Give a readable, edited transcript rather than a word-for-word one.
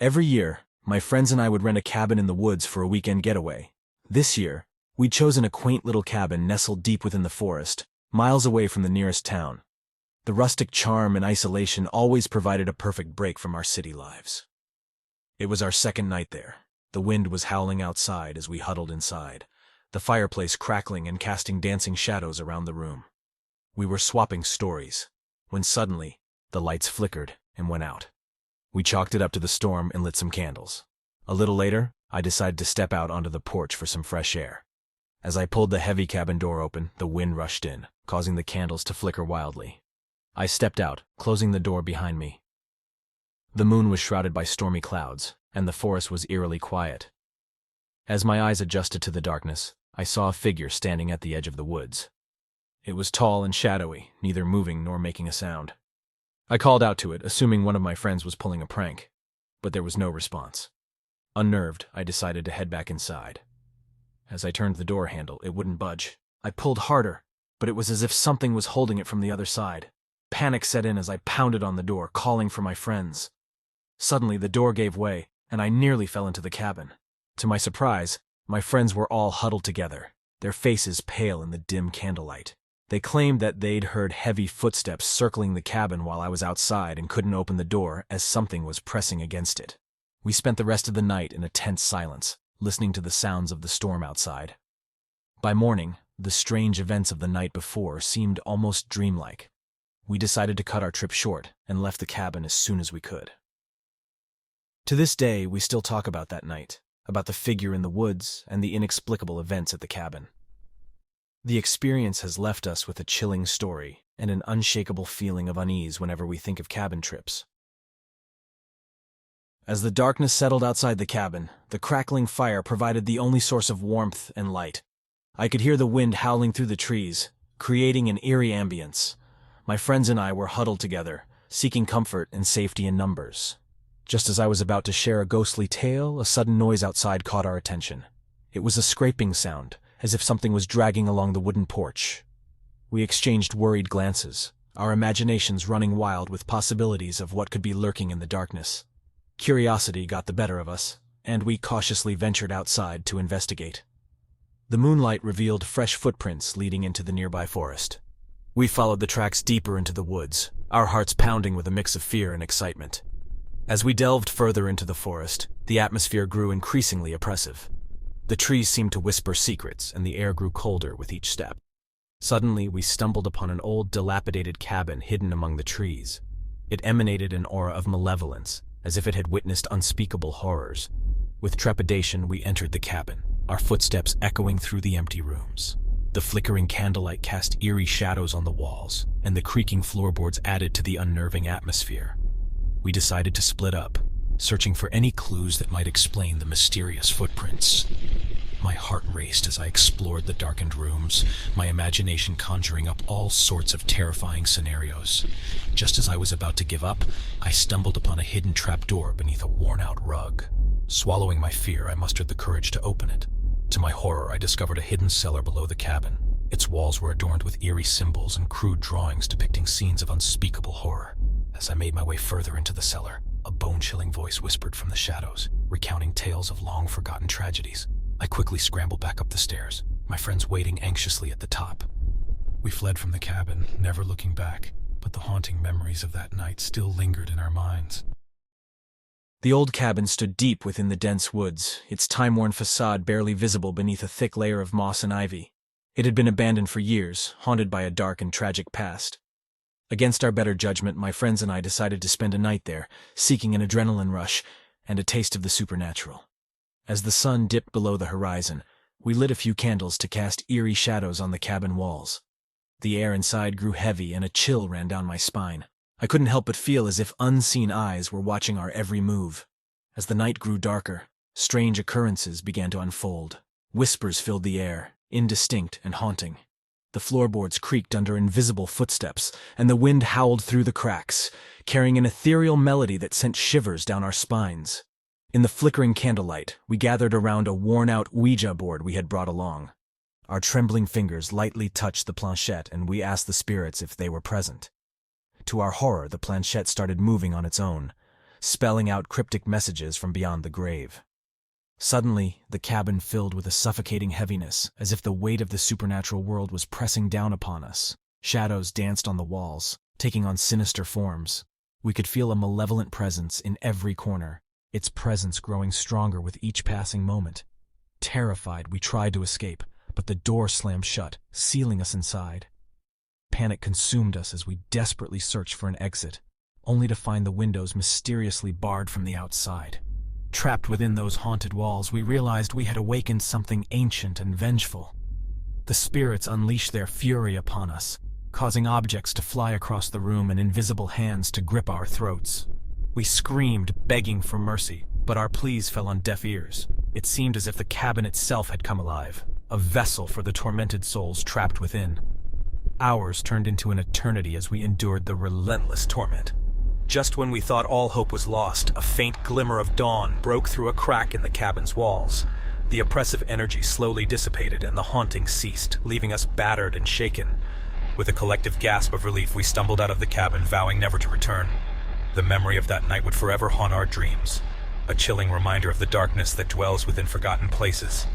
Every year, my friends and I would rent a cabin in the woods for a weekend getaway. This year, we'd chosen a quaint little cabin nestled deep within the forest, miles away from the nearest town. The rustic charm and isolation always provided a perfect break from our city lives. It was our second night there. The wind was howling outside as we huddled inside, the fireplace crackling and casting dancing shadows around the room. We were swapping stories, when suddenly, the lights flickered and went out. We chalked it up to the storm and lit some candles. A little later, I decided to step out onto the porch for some fresh air. As I pulled the heavy cabin door open, the wind rushed in, causing the candles to flicker wildly. I stepped out, closing the door behind me. The moon was shrouded by stormy clouds, and the forest was eerily quiet. As my eyes adjusted to the darkness, I saw a figure standing at the edge of the woods. It was tall and shadowy, neither moving nor making a sound. I called out to it, assuming one of my friends was pulling a prank, but there was no response. Unnerved, I decided to head back inside. As I turned the door handle, it wouldn't budge. I pulled harder, but it was as if something was holding it from the other side. Panic set in as I pounded on the door, calling for my friends. Suddenly, the door gave way, and I nearly fell into the cabin. To my surprise, my friends were all huddled together, their faces pale in the dim candlelight. They claimed that they'd heard heavy footsteps circling the cabin while I was outside and couldn't open the door as something was pressing against it. We spent the rest of the night in a tense silence, listening to the sounds of the storm outside. By morning, the strange events of the night before seemed almost dreamlike. We decided to cut our trip short and left the cabin as soon as we could. To this day, we still talk about that night, about the figure in the woods and the inexplicable events at the cabin. The experience has left us with a chilling story and an unshakable feeling of unease whenever we think of cabin trips. As the darkness settled outside the cabin, the crackling fire provided the only source of warmth and light. I could hear the wind howling through the trees, creating an eerie ambience. My friends and I were huddled together, seeking comfort and safety in numbers. Just as I was about to share a ghostly tale, a sudden noise outside caught our attention. It was a scraping sound, as if something was dragging along the wooden porch. We exchanged worried glances, our imaginations running wild with possibilities of what could be lurking in the darkness. Curiosity got the better of us, and we cautiously ventured outside to investigate. The moonlight revealed fresh footprints leading into the nearby forest. We followed the tracks deeper into the woods, our hearts pounding with a mix of fear and excitement. As we delved further into the forest, the atmosphere grew increasingly oppressive. The trees seemed to whisper secrets, and the air grew colder with each step. Suddenly, we stumbled upon an old, dilapidated cabin hidden among the trees. It emanated an aura of malevolence, as if it had witnessed unspeakable horrors. With trepidation, we entered the cabin, our footsteps echoing through the empty rooms. The flickering candlelight cast eerie shadows on the walls, and the creaking floorboards added to the unnerving atmosphere. We decided to split up, searching for any clues that might explain the mysterious footprints. My heart raced as I explored the darkened rooms, my imagination conjuring up all sorts of terrifying scenarios. Just as I was about to give up, I stumbled upon a hidden trapdoor beneath a worn-out rug. Swallowing my fear, I mustered the courage to open it. To my horror, I discovered a hidden cellar below the cabin. Its walls were adorned with eerie symbols and crude drawings depicting scenes of unspeakable horror. As I made my way further into the cellar, a bone-chilling voice whispered from the shadows, recounting tales of long-forgotten tragedies. I quickly scrambled back up the stairs, my friends waiting anxiously at the top. We fled from the cabin, never looking back, but the haunting memories of that night still lingered in our minds. The old cabin stood deep within the dense woods, its time-worn facade barely visible beneath a thick layer of moss and ivy. It had been abandoned for years, haunted by a dark and tragic past. Against our better judgment, my friends and I decided to spend a night there, seeking an adrenaline rush and a taste of the supernatural. As the sun dipped below the horizon, we lit a few candles to cast eerie shadows on the cabin walls. The air inside grew heavy and a chill ran down my spine. I couldn't help but feel as if unseen eyes were watching our every move. As the night grew darker, strange occurrences began to unfold. Whispers filled the air, indistinct and haunting. The floorboards creaked under invisible footsteps, and the wind howled through the cracks, carrying an ethereal melody that sent shivers down our spines. In the flickering candlelight, we gathered around a worn-out Ouija board we had brought along. Our trembling fingers lightly touched the planchette, and we asked the spirits if they were present. To our horror, the planchette started moving on its own. spelling out cryptic messages from beyond the grave. Suddenly, the cabin filled with a suffocating heaviness, as if the weight of the supernatural world was pressing down upon us. Shadows danced on the walls, taking on sinister forms. We could feel a malevolent presence in every corner, its presence growing stronger with each passing moment. Terrified, we tried to escape, but the door slammed shut, sealing us inside. Panic consumed us as we desperately searched for an exit, only to find the windows mysteriously barred from the outside. Trapped within those haunted walls, we realized we had awakened something ancient and vengeful. The spirits unleashed their fury upon us, causing objects to fly across the room and invisible hands to grip our throats. We screamed, begging for mercy, but our pleas fell on deaf ears. It seemed as if the cabin itself had come alive, a vessel for the tormented souls trapped within. Hours turned into an eternity as we endured the relentless torment. Just when we thought all hope was lost, a faint glimmer of dawn broke through a crack in the cabin's walls. The oppressive energy slowly dissipated and the haunting ceased, leaving us battered and shaken. With a collective gasp of relief, we stumbled out of the cabin, vowing never to return. The memory of that night would forever haunt our dreams, a chilling reminder of the darkness that dwells within forgotten places.